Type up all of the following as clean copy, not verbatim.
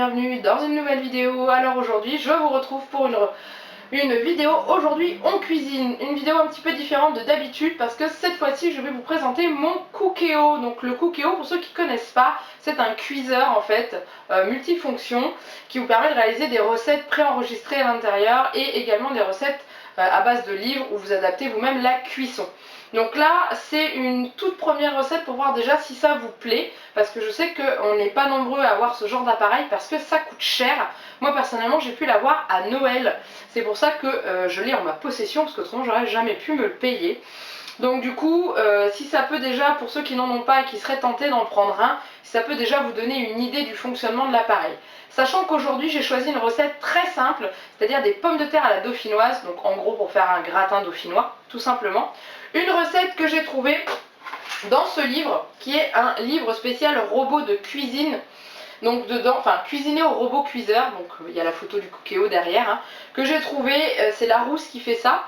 bienvenue dans une nouvelle vidéo. Alors aujourd'hui je vous retrouve pour une vidéo aujourd'hui on cuisine. Une vidéo un petit peu différente de d'habitude parce que cette fois-ci je vais vous présenter mon Cookeo. Donc le Cookeo, pour ceux qui ne connaissent pas, c'est un cuiseur en fait multifonction qui vous permet de réaliser des recettes préenregistrées à l'intérieur et également des recettes à base de livres où vous adaptez vous-même la cuisson. Donc là c'est une toute première recette pour voir déjà si ça vous plaît, parce que je sais qu'on n'est pas nombreux à avoir ce genre d'appareil parce que ça coûte cher. Moi personnellement j'ai pu l'avoir à Noël, c'est pour ça que je l'ai en ma possession parce qu'autrement j'aurais jamais pu me le payer. Donc du coup si ça peut déjà, pour ceux qui n'en ont pas et qui seraient tentés d'en prendre un, si ça peut déjà vous donner une idée du fonctionnement de l'appareil. Sachant qu'aujourd'hui j'ai choisi une recette très simple, c'est-à-dire des pommes de terre à la dauphinoise, donc en gros pour faire un gratin dauphinois tout simplement. Une recette que j'ai trouvée dans ce livre, qui est un livre spécial robot de cuisine. Donc dedans, enfin cuisiner au robot cuiseur, donc il y a la photo du Cookeo derrière, hein, que j'ai trouvé, c'est Larousse qui fait ça.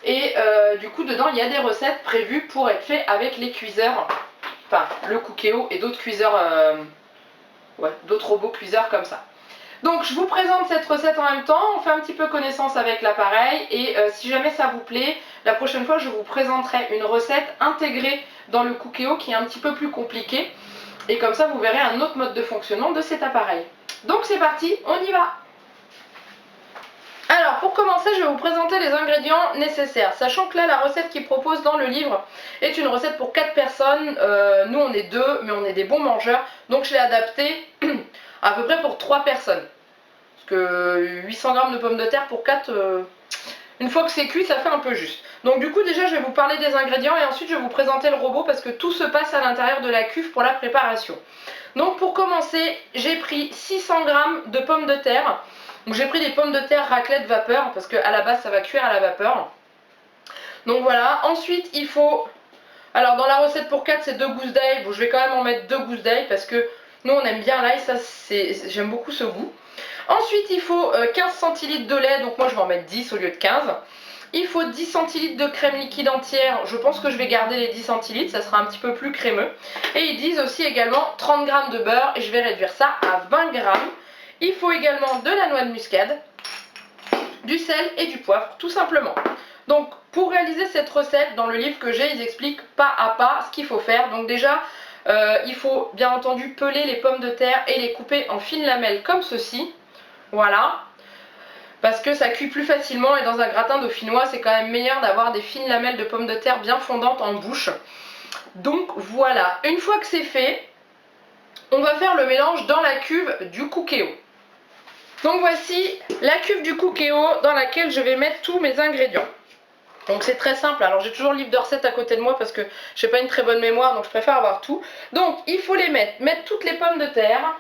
Et du coup dedans il y a des recettes prévues pour être faites avec les cuiseurs, enfin le Cookeo et d'autres cuiseurs, d'autres robots cuiseurs comme ça. Donc je vous présente cette recette en même temps, on fait un petit peu connaissance avec l'appareil et si jamais ça vous plaît, la prochaine fois je vous présenterai une recette intégrée dans le Cookeo qui est un petit peu plus compliquée et comme ça vous verrez un autre mode de fonctionnement de cet appareil. Donc c'est parti, on y va! Alors pour commencer je vais vous présenter les ingrédients nécessaires, sachant que là la recette qu'il propose dans le livre est une recette pour 4 personnes, nous on est 2 mais on est des bons mangeurs, donc je l'ai adapté à peu près pour 3 personnes. Parce que 800 g de pommes de terre pour 4, une fois que c'est cuit ça fait un peu juste. Donc du coup déjà je vais vous parler des ingrédients et ensuite je vais vous présenter le robot parce que tout se passe à l'intérieur de la cuve pour la préparation. Donc pour commencer j'ai pris 600 g de pommes de terre. Donc j'ai pris des pommes de terre raclette vapeur parce qu'à la base ça va cuire à la vapeur. Donc voilà, ensuite il faut... Alors dans la recette pour 4 c'est 2 gousses d'ail, bon, je vais quand même en mettre 2 gousses d'ail parce que nous on aime bien l'ail, ça j'aime beaucoup ce goût. Ensuite il faut 15 centilitres de lait, donc moi je vais en mettre 10 au lieu de 15. Il faut 10 centilitres de crème liquide entière, je pense que je vais garder les 10 centilitres, ça sera un petit peu plus crémeux. Et ils disent aussi également 30 g de beurre et je vais réduire ça à 20 g. Il faut également de la noix de muscade, du sel et du poivre, tout simplement. Donc pour réaliser cette recette, dans le livre que j'ai, ils expliquent pas à pas ce qu'il faut faire. Donc déjà, il faut bien entendu peler les pommes de terre et les couper en fines lamelles comme ceci. Voilà. Parce que ça cuit plus facilement et dans un gratin dauphinois, c'est quand même meilleur d'avoir des fines lamelles de pommes de terre bien fondantes en bouche. Donc voilà, une fois que c'est fait, on va faire le mélange dans la cuve du Cookeo. Donc voici la cuve du Cookeo dans laquelle je vais mettre tous mes ingrédients. Donc c'est très simple, alors j'ai toujours le livre de recettes à côté de moi parce que je n'ai pas une très bonne mémoire donc je préfère avoir tout. Donc il faut les mettre toutes les pommes de terre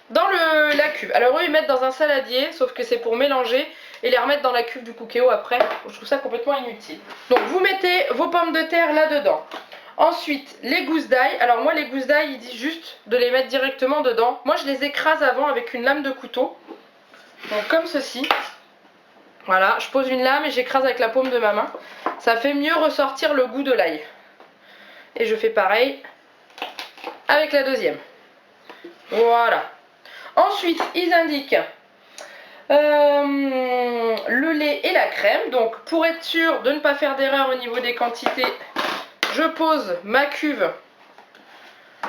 dans la cuve. Alors eux ils mettent dans un saladier, sauf que c'est pour mélanger et les remettre dans la cuve du Cookeo après. Je trouve ça complètement inutile. Donc vous mettez vos pommes de terre là-dedans. Ensuite les gousses d'ail. Alors moi les gousses d'ail ils disent juste de les mettre directement dedans. Moi je les écrase avant avec une lame de couteau. Donc comme ceci. Voilà, je pose une lame et j'écrase avec la paume de ma main. Ça fait mieux ressortir le goût de l'ail. Et je fais pareil avec la deuxième. Voilà. Ensuite, ils indiquent le lait et la crème. Donc, pour être sûr de ne pas faire d'erreur au niveau des quantités, je pose ma cuve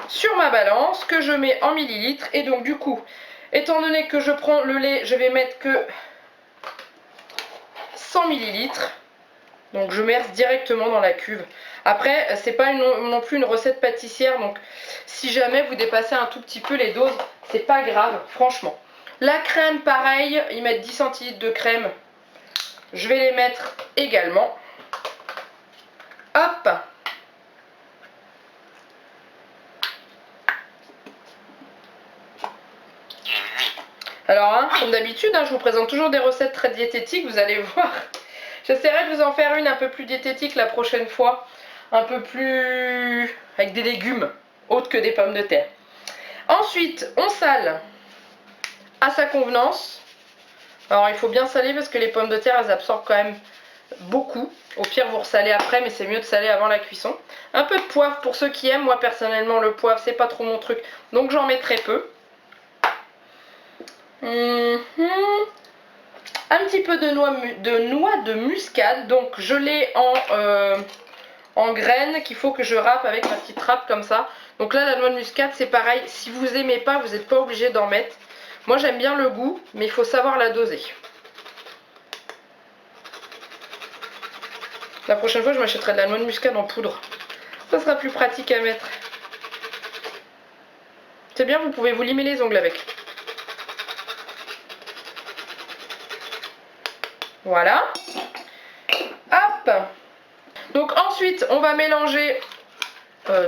sur ma balance que je mets en millilitres. Et donc, du coup, étant donné que je prends le lait, je vais mettre que 100 millilitres. Donc, je verse directement dans la cuve. Après, c'est pas non plus une recette pâtissière. Donc, si jamais vous dépassez un tout petit peu les doses, c'est pas grave, franchement. La crème, pareil, ils mettent 10 centilitres de crème. Je vais les mettre également. Hop. Alors, hein, comme d'habitude, hein, je vous présente toujours des recettes très diététiques, vous allez voir. J'essaierai de vous en faire une un peu plus diététique la prochaine fois. Un peu plus... avec des légumes, autres que des pommes de terre. Ensuite, on sale à sa convenance. Alors il faut bien saler parce que les pommes de terre elles absorbent quand même beaucoup. Au pire vous ressalez après mais c'est mieux de saler avant la cuisson. Un peu de poivre pour ceux qui aiment. Moi personnellement le poivre c'est pas trop mon truc donc j'en mets très peu. Un petit peu de noix de muscade. Donc je l'ai en graines qu'il faut que je râpe avec ma petite râpe comme ça. Donc là la noix de muscade c'est pareil, si vous aimez pas vous n'êtes pas obligé d'en mettre. Moi j'aime bien le goût mais il faut savoir la doser. La prochaine fois je m'achèterai de la noix de muscade en poudre. Ça sera plus pratique à mettre. C'est bien, vous pouvez vous limer les ongles avec. Voilà. Hop. Donc ensuite on va mélanger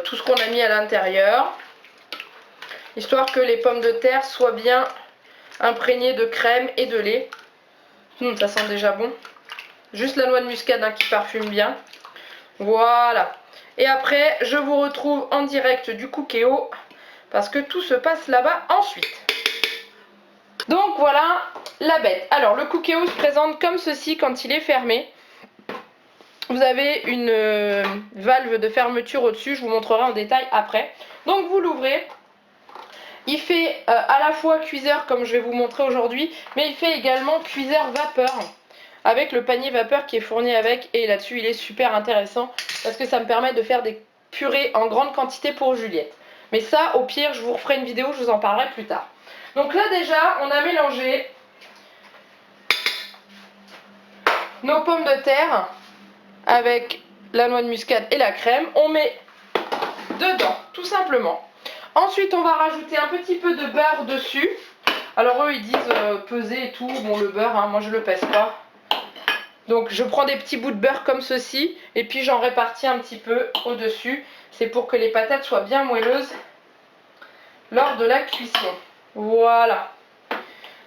tout ce qu'on a mis à l'intérieur. Histoire que les pommes de terre soient bien imprégnées de crème et de lait. Ça sent déjà bon. Juste la noix de muscade hein, qui parfume bien. Voilà. Et après, je vous retrouve en direct du Cookéo parce que tout se passe là-bas ensuite. Donc voilà la bête. Alors le Cookéo se présente comme ceci quand il est fermé. Vous avez une valve de fermeture au-dessus, je vous montrerai en détail après. Donc vous l'ouvrez. Il fait à la fois cuiseur comme je vais vous montrer aujourd'hui, mais il fait également cuiseur vapeur avec le panier vapeur qui est fourni avec, et là-dessus il est super intéressant parce que ça me permet de faire des purées en grande quantité pour Juliette. Mais ça au pire je vous referai une vidéo, je vous en parlerai plus tard. Donc là déjà on a mélangé nos pommes de terre avec la noix de muscade et la crème, on met dedans tout simplement. Ensuite on va rajouter un petit peu de beurre dessus. Alors eux ils disent peser et tout, bon le beurre hein, moi je le pèse pas. Donc je prends des petits bouts de beurre comme ceci et puis j'en répartis un petit peu au dessus. C'est pour que les patates soient bien moelleuses lors de la cuisson. Voilà.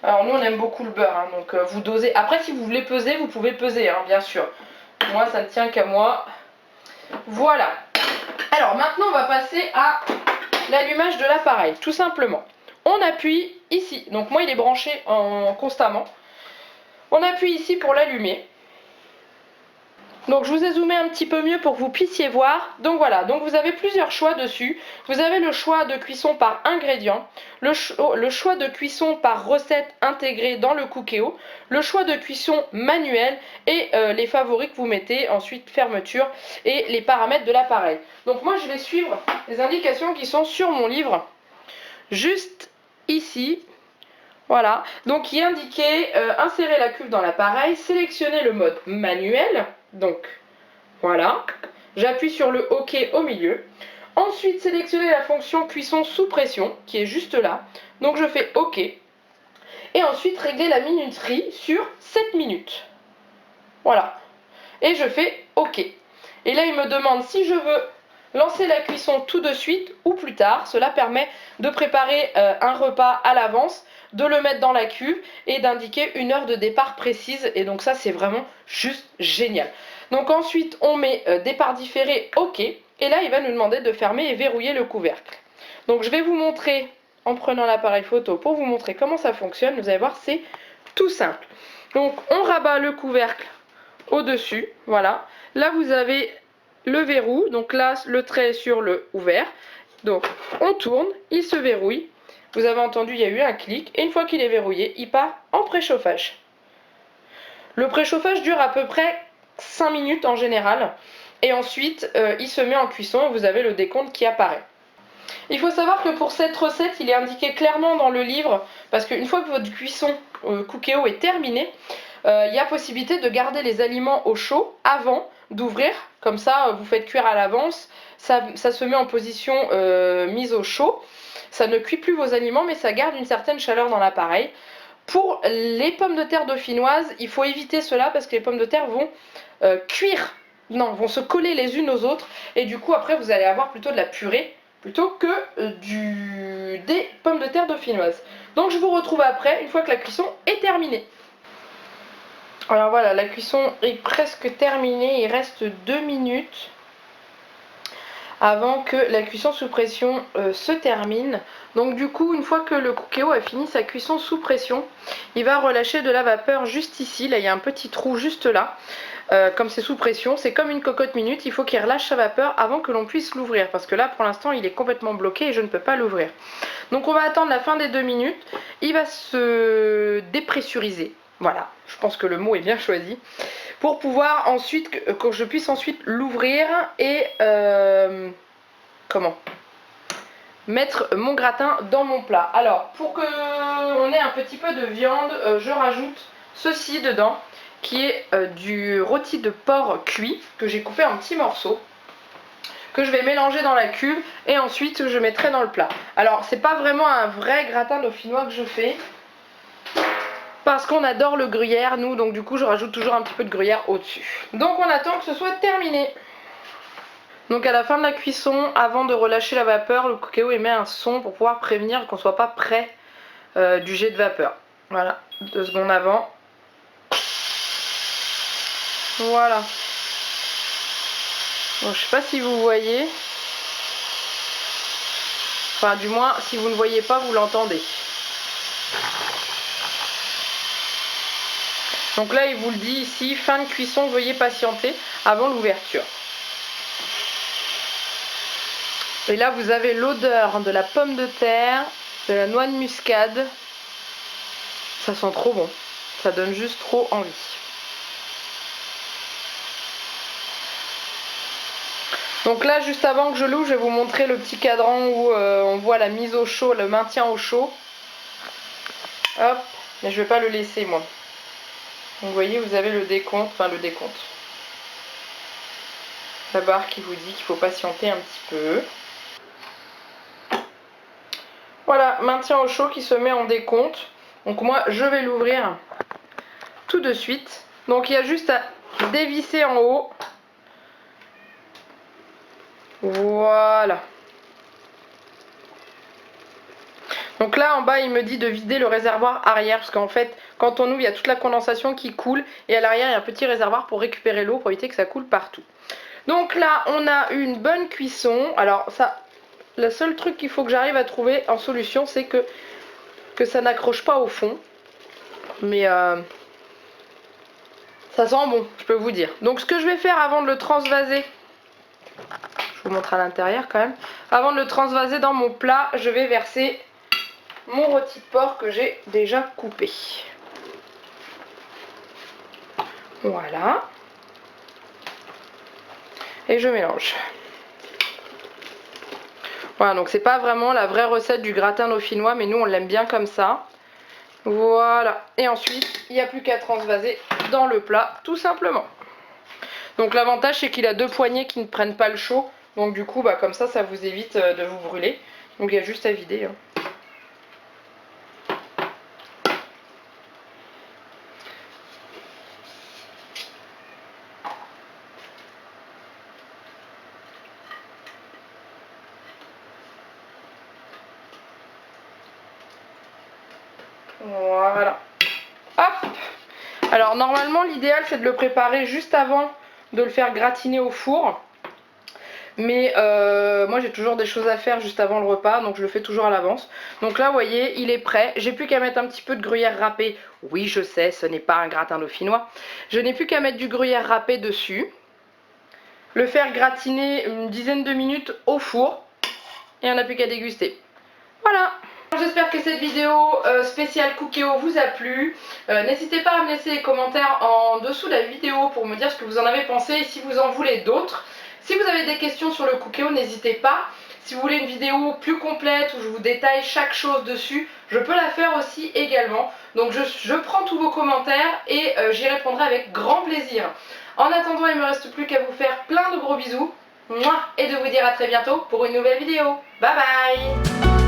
Alors nous on aime beaucoup le beurre hein, donc vous dosez. Après si vous voulez peser vous pouvez peser hein, bien sûr. Moi ça ne tient qu'à moi. Voilà. Alors maintenant on va passer à l'allumage de l'appareil, tout simplement. On appuie ici, donc moi il est branché constamment. On appuie ici pour l'allumer. Donc je vous ai zoomé un petit peu mieux pour que vous puissiez voir. Donc voilà, donc vous avez plusieurs choix dessus. Vous avez le choix de cuisson par ingrédient, le choix de cuisson par recette intégrée dans le Cookéo, le choix de cuisson manuel et les favoris que vous mettez, ensuite fermeture et les paramètres de l'appareil. Donc moi je vais suivre les indications qui sont sur mon livre, juste ici. Voilà, donc il est indiqué insérer la cuve dans l'appareil, sélectionner le mode manuel, donc voilà, j'appuie sur le OK au milieu. Ensuite, sélectionner la fonction cuisson sous pression, qui est juste là, donc je fais OK. Et ensuite, régler la minuterie sur 7 minutes. Voilà, et je fais OK. Et là, il me demande si je veux lancer la cuisson tout de suite ou plus tard. Cela permet de préparer un repas à l'avance, de le mettre dans la cuve et d'indiquer une heure de départ précise. Et donc ça c'est vraiment juste génial. Donc ensuite on met départ différé, OK. Et là il va nous demander de fermer et verrouiller le couvercle. Donc je vais vous montrer en prenant l'appareil photo pour vous montrer comment ça fonctionne. Vous allez voir, c'est tout simple. Donc on rabat le couvercle au-dessus, voilà. Là vous avez le verrou, donc là le trait est sur le ouvert. Donc on tourne, il se verrouille. Vous avez entendu, il y a eu un clic. Et une fois qu'il est verrouillé, il part en préchauffage. Le préchauffage dure à peu près 5 minutes en général. Et ensuite, il se met en cuisson et vous avez le décompte qui apparaît. Il faut savoir que pour cette recette, il est indiqué clairement dans le livre, parce qu'une fois que votre cuisson Cookéo est terminée, il y a possibilité de garder les aliments au chaud avant d'ouvrir. Comme ça, vous faites cuire à l'avance. Ça se met en position mise au chaud. Ça ne cuit plus vos aliments, mais ça garde une certaine chaleur dans l'appareil. Pour les pommes de terre dauphinoises, il faut éviter cela parce que les pommes de terre vont cuire, non, vont se coller les unes aux autres. Et du coup, après, vous allez avoir plutôt de la purée plutôt que des pommes de terre dauphinoises. Donc je vous retrouve après, une fois que la cuisson est terminée. Alors voilà, la cuisson est presque terminée, il reste 2 minutes. avant que la cuisson sous pression se termine. Donc du coup, une fois que le Cookéo a fini sa cuisson sous pression, il va relâcher de la vapeur juste ici. Là, il y a un petit trou juste là. Comme c'est sous pression, c'est comme une cocotte minute, il faut qu'il relâche sa vapeur avant que l'on puisse l'ouvrir, parce que là pour l'instant il est complètement bloqué et je ne peux pas l'ouvrir. Donc on va attendre la fin des 2 minutes, il va se dépressuriser, voilà, je pense que le mot est bien choisi, pour pouvoir ensuite, que je puisse ensuite l'ouvrir et mettre mon gratin dans mon plat. Alors pour qu'on ait un petit peu de viande, je rajoute ceci dedans, qui est du rôti de porc cuit que j'ai coupé en petits morceaux, que je vais mélanger dans la cuve et ensuite je mettrai dans le plat. Alors c'est pas vraiment un vrai gratin dauphinois que je fais, parce qu'on adore le gruyère nous, donc du coup je rajoute toujours un petit peu de gruyère au dessus. Donc on attend que ce soit terminé. Donc à la fin de la cuisson, avant de relâcher la vapeur, le Cookéo émet un son pour pouvoir prévenir qu'on soit pas près du jet de vapeur. Voilà, 2 secondes avant. Voilà. Bon, je sais pas si vous voyez. Enfin, du moins, si vous ne voyez pas, vous l'entendez. Donc là, il vous le dit ici, fin de cuisson, veuillez patienter avant l'ouverture. Et là, vous avez l'odeur de la pomme de terre, de la noix de muscade. Ça sent trop bon. Ça donne juste trop envie. Donc là, juste avant que je l'ouvre, je vais vous montrer le petit cadran où on voit la mise au chaud, le maintien au chaud. Hop, mais je vais pas le laisser moi. Donc vous voyez, vous avez le décompte, enfin le décompte. La barre qui vous dit qu'il faut patienter un petit peu. Voilà, maintien au chaud qui se met en décompte. Donc moi, je vais l'ouvrir tout de suite. Donc il y a juste à dévisser en haut. Voilà. Donc là en bas il me dit de vider le réservoir arrière, parce qu'en fait quand on ouvre il y a toute la condensation qui coule et à l'arrière il y a un petit réservoir pour récupérer l'eau, pour éviter que ça coule partout. Donc là on a une bonne cuisson. Alors ça, le seul truc qu'il faut que j'arrive à trouver en solution, c'est que ça n'accroche pas au fond. Mais ça sent bon, je peux vous dire. Donc ce que je vais faire avant de le transvaser, je vous montre à l'intérieur quand même, avant de le transvaser dans mon plat, je vais verser mon rôti de porc que j'ai déjà coupé. Voilà. Et je mélange. Voilà, donc c'est pas vraiment la vraie recette du gratin dauphinois, mais nous on l'aime bien comme ça. Voilà. Et ensuite, il n'y a plus qu'à transvaser dans le plat, tout simplement. Donc l'avantage c'est qu'il a 2 poignées qui ne prennent pas le chaud. Donc du coup, comme ça, ça vous évite de vous brûler. Donc il y a juste à vider. Hein. Voilà. Hop. Alors normalement l'idéal c'est de le préparer juste avant de le faire gratiner au four. Mais moi j'ai toujours des choses à faire juste avant le repas, donc je le fais toujours à l'avance. Donc là vous voyez, il est prêt. J'ai plus qu'à mettre un petit peu de gruyère râpée. Oui je sais, ce n'est pas un gratin dauphinois. Je n'ai plus qu'à mettre du gruyère râpé dessus. Le faire gratiner une dizaine de minutes au four. Et on n'a plus qu'à déguster. Voilà. J'espère que cette vidéo spéciale Cookéo vous a plu. N'hésitez pas à me laisser les commentaires en dessous de la vidéo pour me dire ce que vous en avez pensé et si vous en voulez d'autres. Si vous avez des questions sur le Cookéo, n'hésitez pas. Si vous voulez une vidéo plus complète où je vous détaille chaque chose dessus, je peux la faire aussi également. Donc je prends tous vos commentaires et j'y répondrai avec grand plaisir. En attendant, il ne me reste plus qu'à vous faire plein de gros bisous et de vous dire à très bientôt pour une nouvelle vidéo. Bye bye!